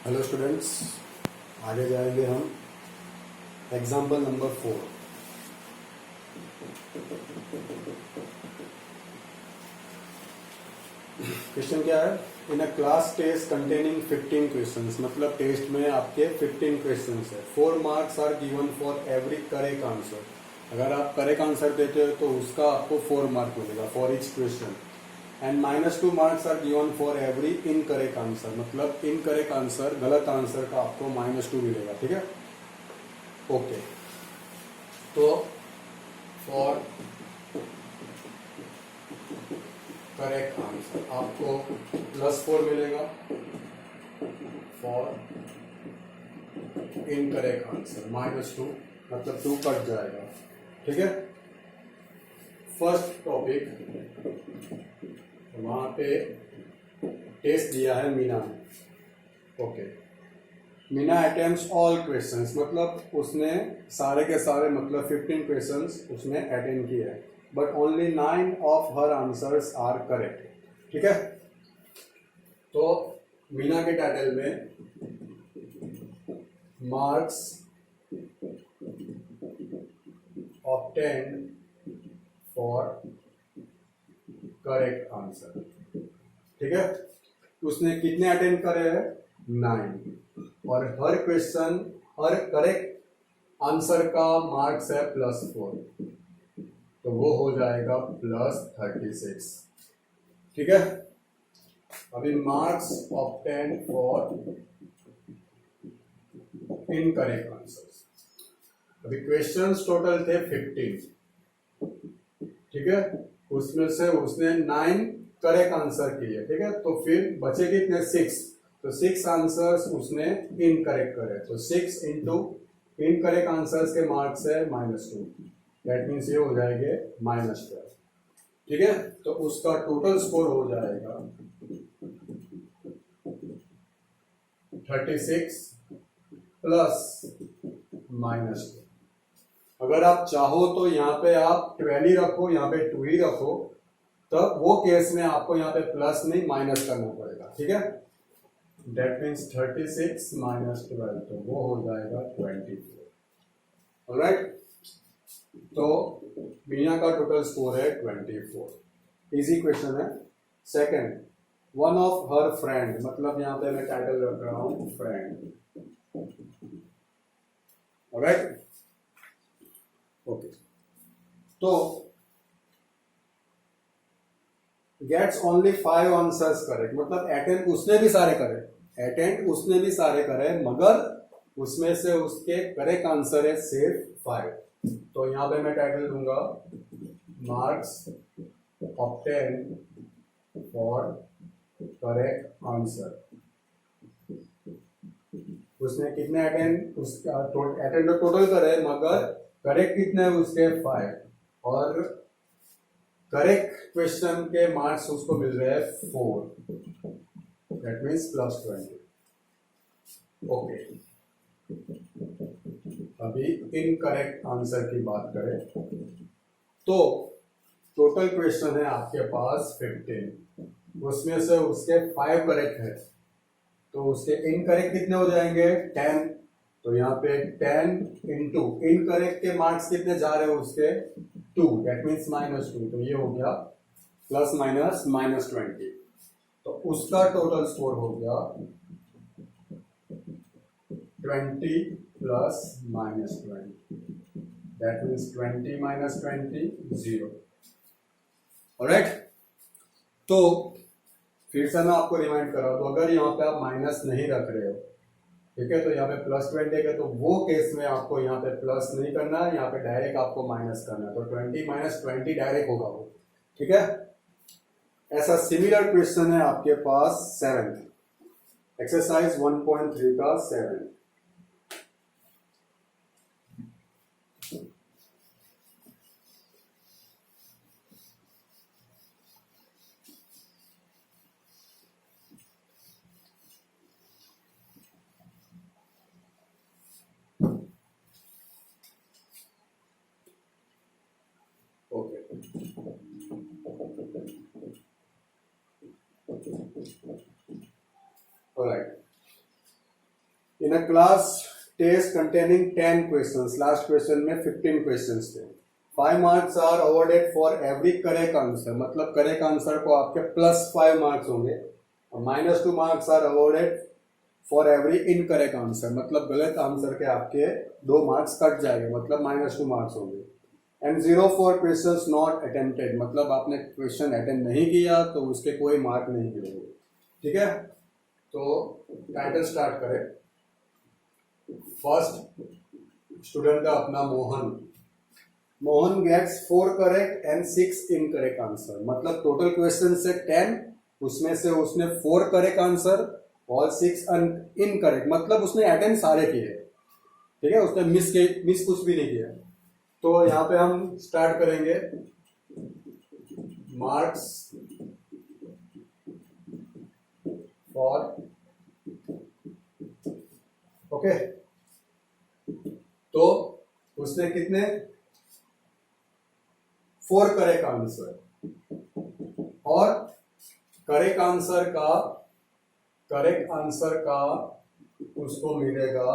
Hello students, आगे जाएंगे हम एग्जाम्पल नंबर 4। क्वेश्चन क्या है? In a class test containing 15 questions, मतलब टेस्ट में आपके 15 क्वेश्चंस है। 4 marks are given for every correct answer. अगर आप करेक्ट आंसर देते हो तो उसका आपको 4 मार्क मिलेगा for each question. And -2 marks are given for every incorrect answer, मतलब इनकरेक्ट आंसर, गलत आंसर का आपको -2 मिलेगा। ठीक है, ओके। तो फॉर करेक्ट आंसर आपको +4 मिलेगा, फॉर इनकरेक्ट आंसर -2, मतलब 2 कट जाएगा। ठीक है, फर्स्ट टॉपिक वहां पे टेस्ट दिया है मीना ने। Okay, Meena attempts all questions, मतलब उसने सारे के सारे, मतलब 15 क्वेश्चंस उसने अटेम्प्ट किए हैं, but only 9 of her answers are correct. ठीक है, तो मीना के टाइटल में marks obtained for correct answer. ठीक है, उसने कितने अटेम्प्ट करे हैं? 9, और हर क्वेश्चन, हर करेक्ट आंसर का मार्क्स है +4, तो वो हो जाएगा +36। ठीक है, अभी marks obtained for incorrect answers. अभी क्वेश्चंस टोटल थे 15। ठीक है, उसमें से उसने 9 करेक्ट आंसर किए। ठीक है, तो फिर बचे कितने? 6। तो 6 आंसर्स उसने इनकरेक्ट करे, तो 6 इंटू इनकरेक्ट आंसर्स के मार्क्स है -2, दैट मीन्स ये हो जाएंगे -12। ठीक है, तो उसका टोटल स्कोर हो जाएगा 36 प्लस -2। अगर आप चाहो तो यहाँ पे आप 12 ही रखो, यहाँ पे 2 ही रखो, तब वो केस में आपको यहाँ पे प्लस नहीं माइनस करना पड़ेगा। ठीक है, दैट मीन्स 36 - 12, तो वो हो जाएगा 24। ऑलराइट, तो मीना का टोटल स्कोर है 24। इजी क्वेश्चन है। Second, one of her friend, मतलब यहाँ पे मैं टाइटल रख रहा हूं फ्रेंड। ऑलराइट, ओके, तो गेट्स ओनली 5 आंसर्स करेक्ट, मतलब अटेम्प्ट उसने भी सारे करे, अटेम्प्ट उसने भी सारे करे, मगर उसमें से उसके करेक्ट आंसर है सिर्फ 5। तो यहां पे मैं टाइटल दूंगा marks obtained for correct answer. उसने कितने अटेम्प्ट, उसका अटेम्प्ट टोटल करे, मगर करेक्ट कितने है उसके? 5, और करेक्ट क्वेश्चन के मार्क्स उसको मिल रहे हैं 4, दैट मीन्स +20। ओके, अभी इनकरेक्ट आंसर की बात करें तो टोटल क्वेश्चन है आपके पास 15, उसमें से उसके 5 करेक्ट है, तो उसके इनकरेक्ट कितने हो जाएंगे? 10। तो यहाँ पे 10 इंटू इनकरेक्ट के मार्क्स कितने जा रहे हैं उसके? 2, दैट मीन्स -2, तो ये हो गया ±-20। तो उसका टोटल स्कोर हो गया 20 प्लस -20, दैट मीन्स 20 -20 0। ऑलराइट, तो फिर से मैं आपको रिमाइंड कर रहा हूं, तो अगर यहाँ पे आप माइनस नहीं रख रहे हो, ठीक है, तो यहाँ पे +20 है, तो वो केस में आपको यहाँ पे प्लस नहीं करना है, यहाँ पे डायरेक्ट आपको माइनस करना है, तो 20 -20 डायरेक्ट होगा वो। ठीक है, ऐसा सिमिलर क्वेश्चन है आपके पास 7th एक्सरसाइज 1.3 का 7। Okay, alright, in a class test containing 10 questions, last question में 15 क्वेश्चंस थे। 5 marks are awarded for every correct answer, मतलब करेक्ट आंसर को आपके +5 मार्क्स होंगे, और -2 marks are awarded for every incorrect answer, मतलब गलत आंसर के आपके 2 मार्क्स कट जाएंगे, मतलब -2 मार्क्स होंगे। And 0 for questions not attempted, मतलब आपने क्वेश्चन अटेम्प्ट नहीं किया तो उसके कोई मार्क नहीं मिलेंगे। ठीक है, तो टाइटल स्टार्ट करें। फर्स्ट स्टूडेंट का अपना Mohan. Mohan gets 4 correct and 6 incorrect answer, मतलब टोटल क्वेश्चन से 10, उसमें से उसने 4 करेक्ट आंसर और 6 इनकरेक्ट, मतलब उसने अटेम्प्ट सारे किए। ठीक है, उसने मिस कुछ भी नहीं किया। तो यहाँ पे हम स्टार्ट करेंगे मार्क्स फॉर, ओके। तो उसने कितने 4 करेक्ट आंसर, और करेक्ट आंसर का उसको मिलेगा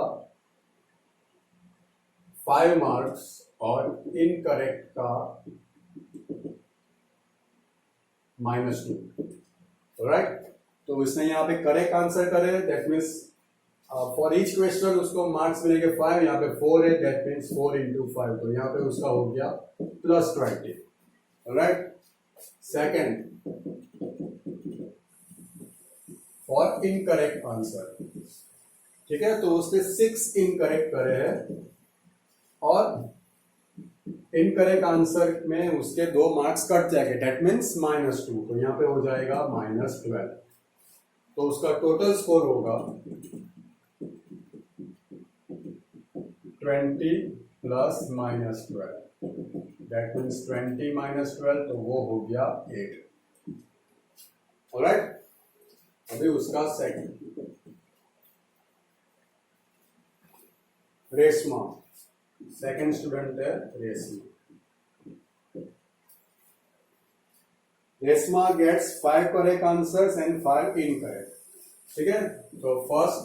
5 मार्क्स, और इनकरेक्ट का -2। राइट, तो इसने यहाँ पे करेक्ट आंसर करे, that means for each question उसको मार्क्स मिलेंगे 5, यहाँ पे 4 है, दैट मीन्स 4 into 5, तो यहाँ पे उसका हो गया +20। Right, second for incorrect answer. ठीक है, तो उसने 6 इनकरेक्ट करे हैं, और इनकरेक्ट आंसर में उसके 2 मार्क्स कट जाएंगे, दैट मीन्स -2, तो यहाँ पे हो जाएगा -12। तो उसका टोटल स्कोर होगा 20 + -12, दैट मीन्स 20 - 12, तो वो हो गया 8। ऑलराइट, अभी उसका सेकंड, रेशमा। सेकंड स्टूडेंट है Reshma. Reshma gets 5 correct answers and 5 incorrect. ठीक है, तो फर्स्ट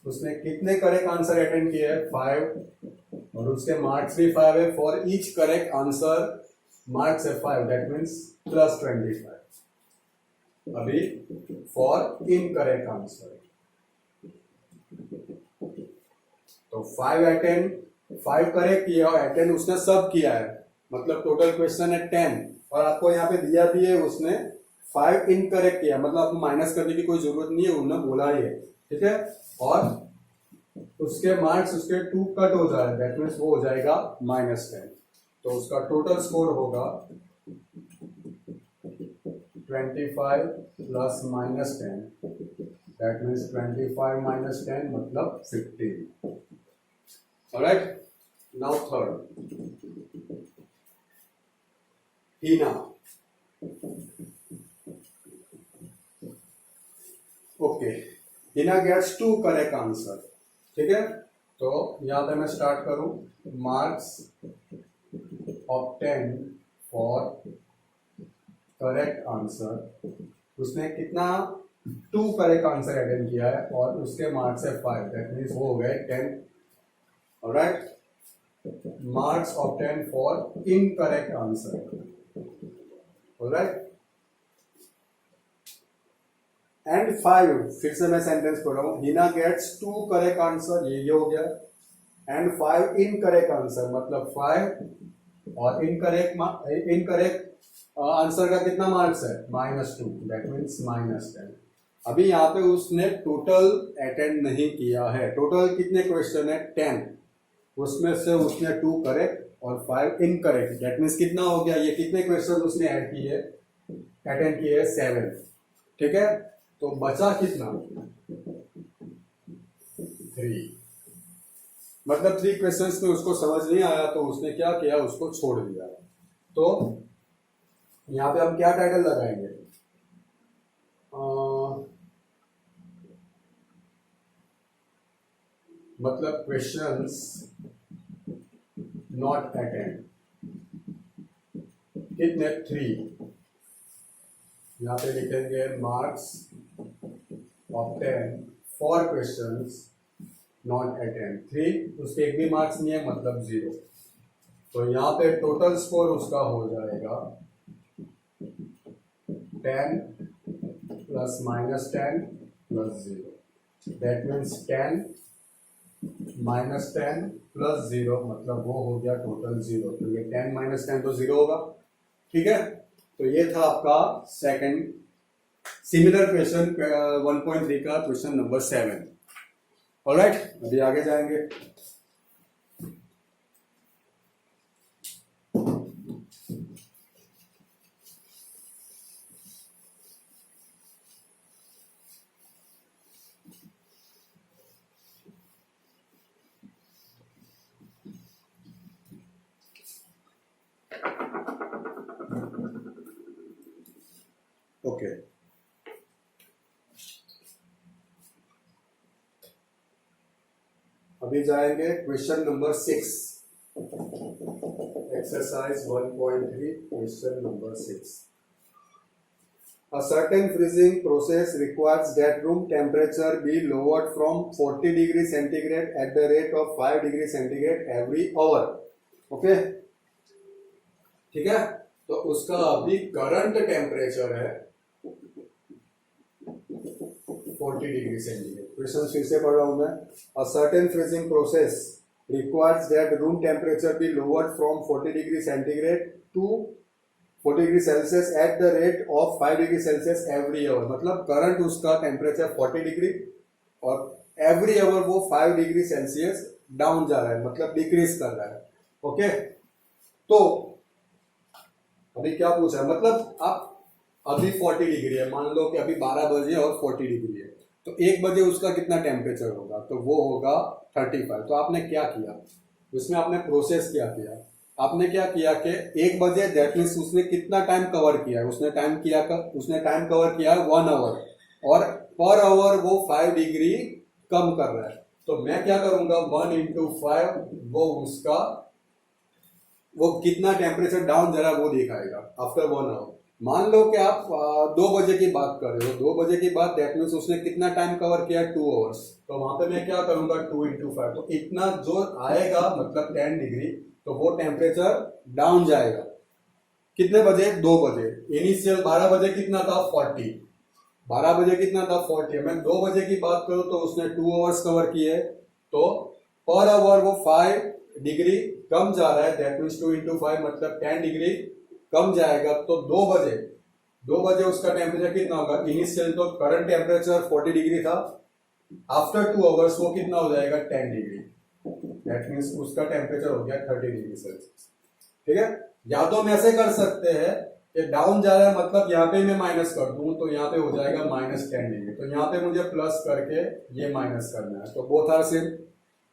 उसने कितने करेक्ट आंसर अटेंड किए हैं 5, और उसके मार्क्स भी 5 है। For each correct answer marks है 5, दैट मीन्स +25। अभी फॉर इनकरेक्ट आंसर, तो 5 करेक्ट किया और अटेंड उसने सब किया है, मतलब टोटल क्वेश्चन है 10, और आपको यहाँ पे दिया भी है उसने 5 इनकरेक्ट किया, मतलब आपको माइनस करने की कोई जरूरत नहीं है, उन्होंने बोला ही है। ठीक है, और उसके मार्क्स उसके 2 कट हो जाए, दैट मीन्स वो हो जाएगा -10, तो उसका टोटल स्कोर होगा 25 + -10, दैट मीन्स 25 - 10 मतलब 15। ऑलराइट, नाउ थर्ड, हीना। ओके, हीना गेट्स 2 करेक्ट आंसर। ठीक है, तो यहां पे मैं स्टार्ट करूं, marks obtain for correct answer. उसने कितना 2 करेक्ट आंसर अटेंड किया है, और उसके मार्क्स है 5, दैट मीन्स वो हो गए 10। Alright, marks obtain for incorrect answer. Alright, and 5, फिर से मैं सेंटेंस पढ़ रहा हूं, हीना गेट्स 2 करेक्ट आंसर, ये हो गया, एंड 5 इनकरेक्ट आंसर, मतलब 5, और इनकरेक्ट आंसर का कितना मार्क्स है -2, दैट मीन्स -10। अभी यहाँ पे उसने टोटल अटेंड नहीं किया है, टोटल कितने क्वेश्चन है 10, उसमें से उसने 2 करेक्ट और 5 इनकरेक्ट, दैट मीन्स कितना हो गया, ये कितने क्वेश्चन उसने ऐड किए अटेंड किए 7। ठीक है, तो बचा कितना 3, मतलब 3 क्वेश्चंस में उसको समझ नहीं आया, तो उसने क्या किया, उसको छोड़ दिया। तो यहाँ पे हम क्या टाइटल लगाएंगे, मतलब क्वेश्चंस नॉट अटेंड, कितने 3, यहाँ पे लिखेंगे marks of 10 for questions not attempt 3, उसके एक भी मार्क्स नहीं है मतलब 0। तो यहाँ पे टोटल स्कोर उसका हो जाएगा 10 plus minus 10 plus 0, that means 10 minus 10 plus 0 मतलब वो हो गया टोटल 0। तो ये 10 माइनस 10 तो 0 होगा, ठीक है। तो ये था आपका सेकंड सिमिलर क्वेश्चन 1.3 का क्वेश्चन नंबर 7। ऑलराइट, अभी आगे जाएंगे। ओके, अभी जाएंगे question number 6, exercise 1.3 question number 6। A certain freezing process requires that room temperature be lowered from 40 degree centigrade at the rate of 5 degree centigrade every hour. Okay, ठीक है। तो उसका अभी करंट टेम्परेचर है 40 डिग्री सेंटीग्रेड। क्वेश्चन फिर से पढ़ रहा हूं मैं। A certain freezing process requires that room temperature be lowered from 40 degree centigrade to 40 degree Celsius at the rate of 5 degree Celsius every hour. मतलब करंट उसका टेम्परेचर 40 डिग्री और एवरी आवर वो 5 डिग्री सेल्सियस डाउन जा रहा है, मतलब decrease कर रहा है। ओके, तो अभी क्या पूछा है, मतलब आप अभी 40 डिग्री है, मान लो कि अभी 12 बजे और 40 डिग्री है, तो 1 बजे उसका कितना टेम्परेचर होगा, तो वो होगा 35। तो आपने क्या किया उसमें, आपने प्रोसेस क्या किया, आपने क्या किया कि 1 बजे दैट मीन्स उसने कितना टाइम कवर किया है, उसने टाइम कवर किया है 1 आवर, और पर आवर वो 5 डिग्री कम कर रहा है। तो मैं क्या करूंगा 1 into 5 वो कितना टेम्परेचर डाउन जा रहा है वो दिखाएगा आफ्टर 1 आवर। मान लो कि आप 2 बजे की बात कर रहे हो, 2 बजे की बात दैट मीन्स उसने कितना टाइम कवर किया 2 आवर्स। तो वहां पे मैं क्या करूंगा 2 into 5, तो इतना जो आएगा मतलब 10 डिग्री, तो वो टेम्परेचर डाउन जाएगा। कितने बजे 2 बजे, इनिशियल 12 बजे कितना था 40, 12 बजे कितना था 40, मैं 2 बजे की बात करूं तो उसने 2 आवर्स कवर किए, तो पर आवर वो 5 डिग्री कम जा रहा है, दैट मीन्स 2 into 5 मतलब 10 डिग्री कम जाएगा। तो 2 बजे उसका टेम्परेचर कितना होगा, इनिशियल तो करंट टेम्परेचर 40 डिग्री था, आफ्टर 2 आवर्स वो कितना हो जाएगा 10 डिग्री, दैट मीन्स उसका टेम्परेचर हो गया 30 डिग्री सेल्सियस। ठीक है, या तो हम ऐसे कर सकते हैं कि डाउन जा रहा है मतलब यहाँ पे मैं माइनस कर दूं, तो यहाँ पे हो जाएगा -10 डिग्री, तो यहाँ पे मुझे प्लस करके ये माइनस करना है। तो बोथ आर सेम।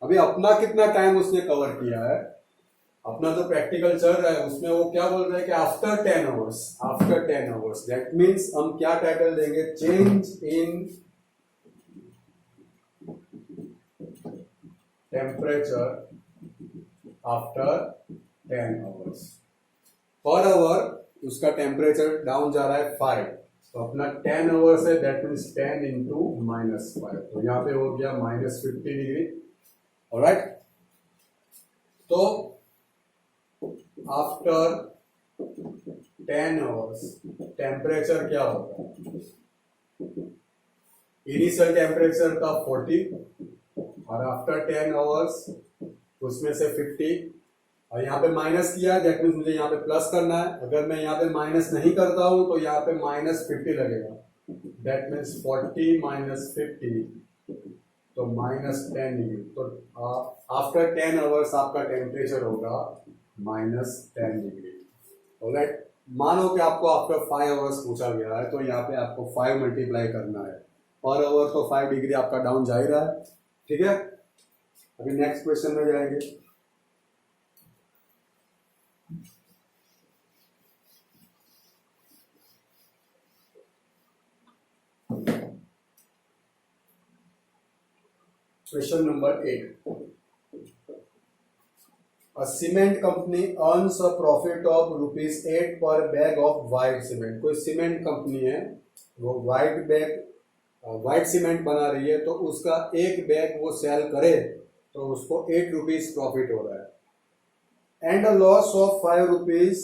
अभी अपना कितना टाइम उसने कवर किया है, अपना जो प्रैक्टिकल चल रहा है उसमें वो क्या बोल रहा है कि आफ्टर 10 आवर्स, दैट मीन्स हम क्या टाइटल देंगे, change in temperature after 10 hours. Per hour उसका टेम्परेचर डाउन जा रहा है 5, तो अपना 10 आवर्स है, दैट मीन्स 10 into -5, तो यहाँ पे हो गया -50 डिग्री। ऑलराइट, तो आफ्टर 10 आवर्स टेम्परेचर क्या होगा, इनिशियल टेम्परेचर था 40 और आफ्टर 10 आवर्स उसमें से 50, और यहाँ पे माइनस किया दैट मीन्स मुझे यहाँ पे प्लस करना है। अगर मैं यहाँ पे माइनस नहीं करता हूं तो यहाँ पे -50 लगेगा, दैट मीन्स 40 - 50 तो -10 डिग्री। तो आफ्टर 10 आवर्स आपका टेम्परेचर होगा -10 डिग्री। ऑलराइट, मानो कि आपको आफ्टर 5 आवर्स पूछा गया है, तो यहाँ पे आपको 5 मल्टीप्लाई करना है, पर आवर तो 5 डिग्री आपका डाउन जा ही रहा है। ठीक है, अभी नेक्स्ट क्वेश्चन में जाएंगे। Question number 8। A cement company earns a profit of ₹8 per bag of white cement. कोई सीमेंट कंपनी है, वो व्हाइट सीमेंट बना रही है, तो उसका एक बैग वो सेल करे तो उसको ₹8 प्रॉफिट हो रहा है. एंड अ लॉस ऑफ ₹5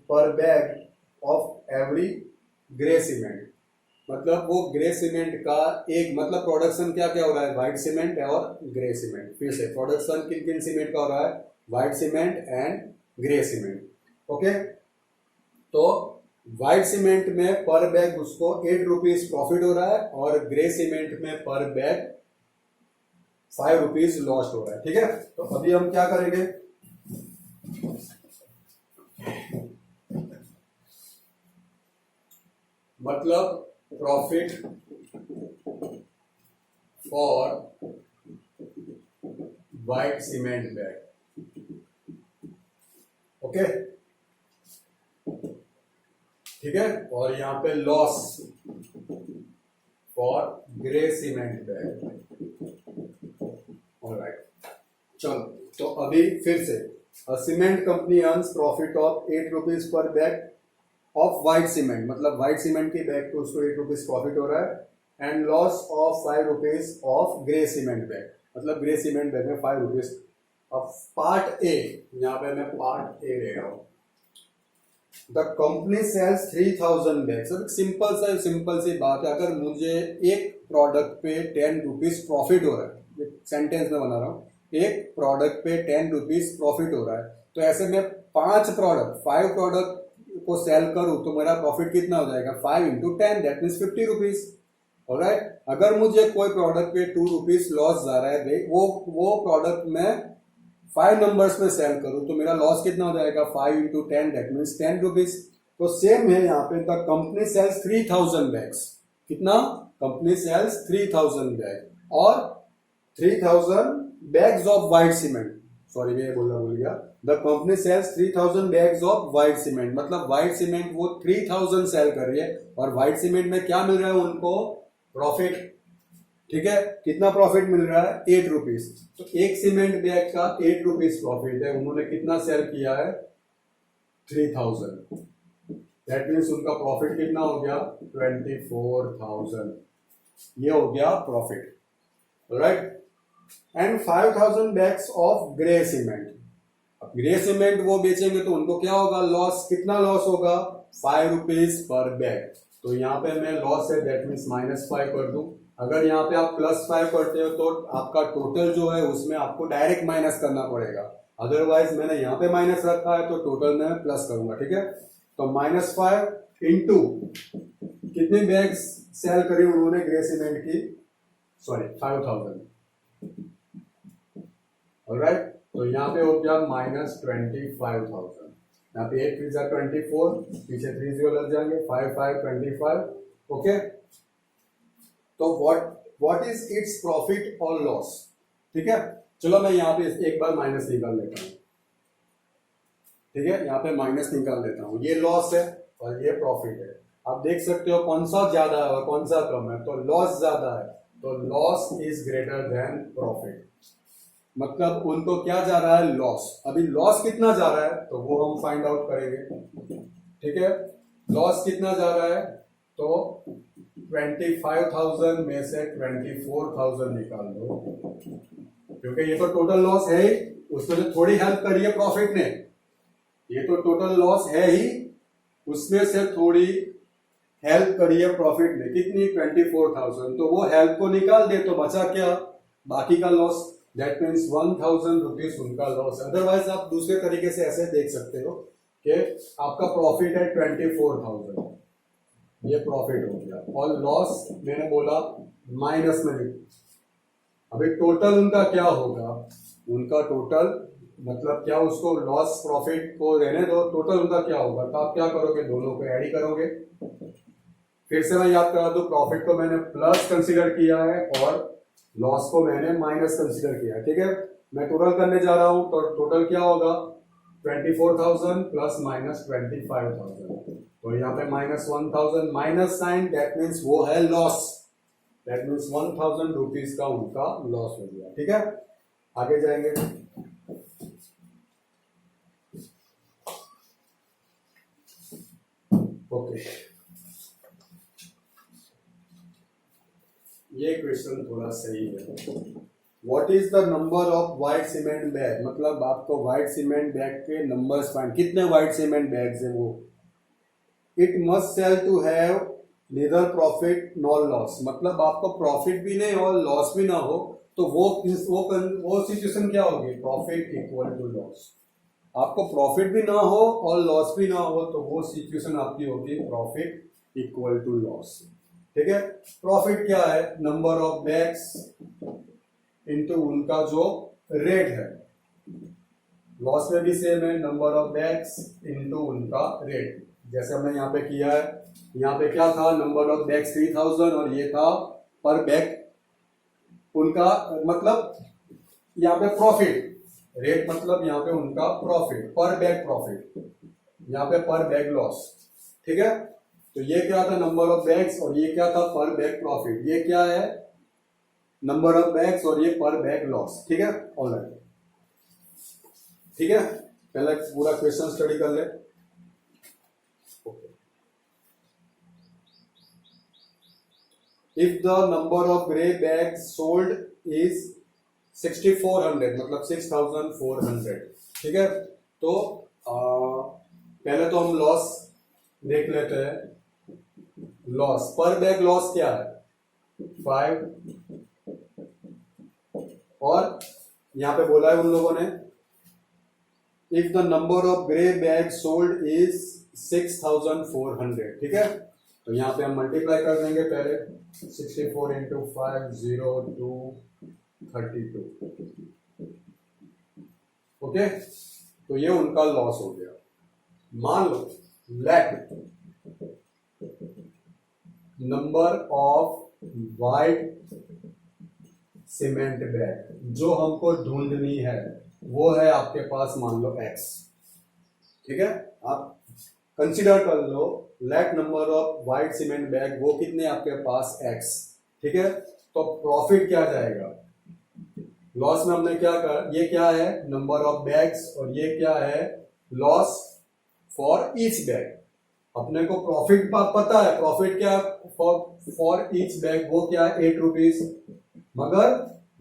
पर bag of every grey cement. मतलब वो ग्रे सीमेंट का एक मतलब प्रोडक्शन क्या क्या हो रहा है, व्हाइट सीमेंट और ग्रे सीमेंट. फिर से प्रोडक्शन किन किन सीमेंट का हो रहा है, white cement and grey cement. Okay, तो व्हाइट सीमेंट में पर बैग उसको ₹8 प्रॉफिट हो रहा है और ग्रे सीमेंट में पर बैग ₹5 लॉस हो रहा है. ठीक है, तो अभी हम क्या करेंगे, मतलब profit for white cement bag. Okay, ठीक है, और यहां पे loss for grey cement bag. Alright, चलो तो अभी फिर से cement company earns profit of ₹8 पर बैग ऑफ व्हाइट सीमेंट. मतलब व्हाइट सीमेंट की बैग को उसको ₹8 प्रॉफिट हो रहा है. And loss of ₹5 of grey cement bag. मतलब ग्रे सीमेंट बैग में ₹5. अब पार्ट ए, यहां पे मैं पार्ट ए ले रहा हूं. The company sells 3000 bags. Simple सी बात है, अगर मुझे एक प्रोडक्ट पे ₹10 प्रॉफिट हो रहा है, सेंटेंस में बना रहा हूं, एक प्रोडक्ट पे ₹10 प्रॉफिट हो रहा है, तो ऐसे में 5 प्रोडक्ट को सेल करूं तो मेरा प्रॉफिट कितना हो जाएगा, 5 into 10 दैट मीन्स ₹50. ऑलराइट, अगर मुझे कोई प्रोडक्ट पे ₹2 लॉस जा रहा है, वो प्रोडक्ट में 5 नंबर्स में सेल करूं तो मेरा लॉस कितना हो जाएगा, 5 into 10 दैट मीन्स ₹10. तो सेम है यहाँ पे, द कंपनी सेल्स 3000 बैग्स. कितना, कंपनी सेल्स 3000 बैग और 3000 bags of white cement. Sorry मैं भूल गया. The company sells 3000 bags of white cement. मतलब व्हाइट सीमेंट वो 3000 सेल कर रही है और व्हाइट सीमेंट में क्या मिल रहा है उनको, प्रॉफिट. ठीक है, कितना प्रॉफिट मिल रहा है, ₹8. तो एक सीमेंट बैग का ₹8 प्रॉफिट है, उन्होंने कितना सेल किया है, 3000. दैट मीन्स उनका प्रॉफिट कितना हो गया, 24,000. ये हो गया profit. Right, and 5000 bags of grey cement. अब ग्रे सीमेंट वो बेचेंगे तो उनको क्या होगा, लॉस. कितना लॉस होगा, ₹5 पर बैग. तो यहाँ पे मैं लॉस है दैट मीन्स -5 कर दूं. अगर यहाँ पे आप +5 करते हो तो आपका टोटल जो है उसमें आपको डायरेक्ट माइनस करना पड़ेगा. अदरवाइज मैंने यहाँ पे माइनस रखा है तो टोटल में प्लस करूंगा. ठीक है, तो -5 इंटू कितनी बैग्स सेल करी उन्होंने ग्रे सीमेंट की, सॉरी 5000. ऑलराइट, तो यहाँ पे हो गया -25,000. यहाँ पे 8 3 24, पीछे 3 0 लग जाएंगे, 5 5 25. ओके, तो व्हाट इज इट्स प्रॉफिट और लॉस. ठीक है, चलो मैं यहाँ पे एक बार माइनस निकाल लेता हूँ. ठीक है, यहाँ पे माइनस निकाल लेता हूँ. ये लॉस है और ये प्रॉफिट है. आप देख सकते हो कौन सा ज्यादा है और कौन सा कम है. तो लॉस ज्यादा है, तो loss is greater than profit. मतलब उनको क्या जा रहा है, लॉस. अभी लॉस कितना जा रहा है तो वो हम फाइंड आउट करेंगे. ठीक है, लॉस कितना जा रहा है, तो 25,000 में से 24,000 निकाल दो, क्योंकि ये तो टोटल लॉस है ही, उसमें तो थोड़ी हेल्प करी है प्रॉफिट ने. ये तो टोटल लॉस है ही, उसमें से थोड़ी हेल्प करी है प्रॉफिट ने. कितनी, 24,000. तो वो हेल्प को निकाल दे तो बचा क्या, बाकी का लॉस. दैट मीन्स 1,000 रुपीज उनका लॉस. अदरवाइज आप दूसरे तरीके से ऐसे देख सकते हो कि आपका प्रॉफिट है 24,000, ये प्रॉफिट हो गया, और लॉस मैंने बोला माइनस में. अभी टोटल उनका क्या होगा, उनका टोटल मतलब क्या, उसको लॉस प्रॉफिट को रहने दो, टोटल उनका क्या होगा. तो आप क्या करोगे, दोनों को ऐड ही करोगे. फिर से मैं याद करा दूं, प्रॉफिट को मैंने प्लस कंसीडर किया है और लॉस को मैंने माइनस कंसीडर किया. ठीक है, मैं टोटल करने जा रहा हूं, तो टोटल क्या होगा, 24,000 प्लस माइनस 25,000. तो यहाँ पे -1,000 माइनस साइन, दैट मीन्स वो है लॉस. दैट मीन्स 1,000 रुपीज का उनका लॉस हो गया. ठीक है, आगे जाएंगे. ओके, ये क्वेश्चन थोड़ा सही है। What is the number of white cement bag, मतलब आपको व्हाइट सीमेंट बैग के नंबर्स फाइंड, कितने व्हाइट सीमेंट बैग्स है वो। It must sell to have neither profit nor loss, मतलब आपको प्रॉफिट भी नहीं और लॉस भी ना हो, तो वो सिचुएशन क्या होगी, प्रॉफिट इक्वल टू लॉस। आपको प्रॉफिट भी ना हो और लॉस भी ना हो, तो वो सिचुएशन आपकी होगी प्रॉफिट इक्वल टू लॉस। ठीक है, प्रॉफिट क्या है, नंबर ऑफ बैग्स इनटू उनका जो रेट है। लॉस में भी सेम है, नंबर ऑफ बैग्स इनटू उनका रेट, जैसे हमने यहाँ पे किया है। यहाँ पे क्या था, नंबर ऑफ बैग्स 3000 और ये था पर बैग उनका, मतलब यहाँ पे प्रॉफिट, रेट मतलब यहाँ पे उनका प्रॉफिट, पर बैग प्रॉफिट, यहाँ पे पर बैग लॉस। ठीक है, तो ये क्या था, नंबर ऑफ बैग्स, और ये क्या था, पर बैग प्रॉफिट। ये क्या है, नंबर ऑफ बैग्स और ये पर बैग लॉस। ठीक है, ऑलराइट, ठीक है, पहले पूरा क्वेश्चन स्टडी कर ले। If the number of grey bags sold is 6400, मतलब 6400। ठीक है, तो पहले तो हम लॉस देख लेते हैं। लॉस, पर बैग लॉस क्या है, 5, और यहां पे बोला है उन लोगों ने, if the number of grey bag sold is 6400। ठीक है, तो यहां पे हम मल्टीप्लाई कर देंगे पहले, 64 इंटू 5, 0 2 32। ओके, तो ये उनका लॉस हो गया। मान लो let number of white cement bag, जो हमको ढूंढनी है वो है आपके पास, मान लो x। ठीक है, आप कंसीडर कर लो let number of white cement bag, वो कितने आपके पास, x। ठीक है, तो प्रॉफिट क्या जाएगा, लॉस में हमने क्या कर, ये क्या है, नंबर ऑफ बैग्स, और ये क्या है, लॉस फॉर ईच बैग। अपने को प्रॉफिट पता है, प्रॉफिट क्या फॉर ईच बैग, वो क्या है, 8 रुपीज, मगर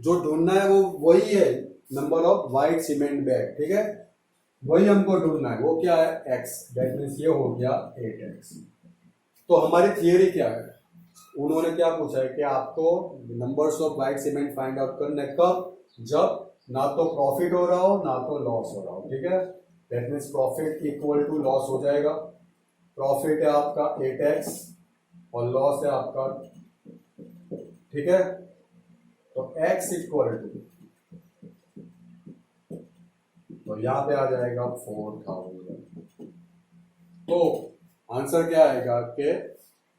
जो ढूंढना है वो वही है, number of white cement bag. ठीक है, वही हमको ढूंढना है, वो क्या है, x, दैट मीन्स ये हो गया 8x। तो हमारी थियरी क्या है, उन्होंने क्या पूछा है कि आपको numbers of white cement find out करने कब, जब ना तो प्रॉफिट हो रहा हो ना तो लॉस हो रहा हो। ठीक है, that means profit equal to loss हो जाएगा। प्रॉफिट है आपका 8x और लॉस है आपका, ठीक है, तो x इक्वल टू, तो यहां पे आ जाएगा 4000। तो आंसर क्या आएगा कि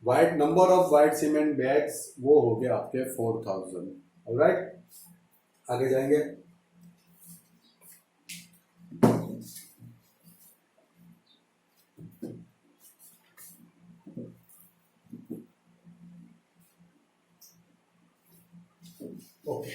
white number of white cement bags वो हो गया आपके 4000। ऑलराइट, आगे जाएंगे। ओके,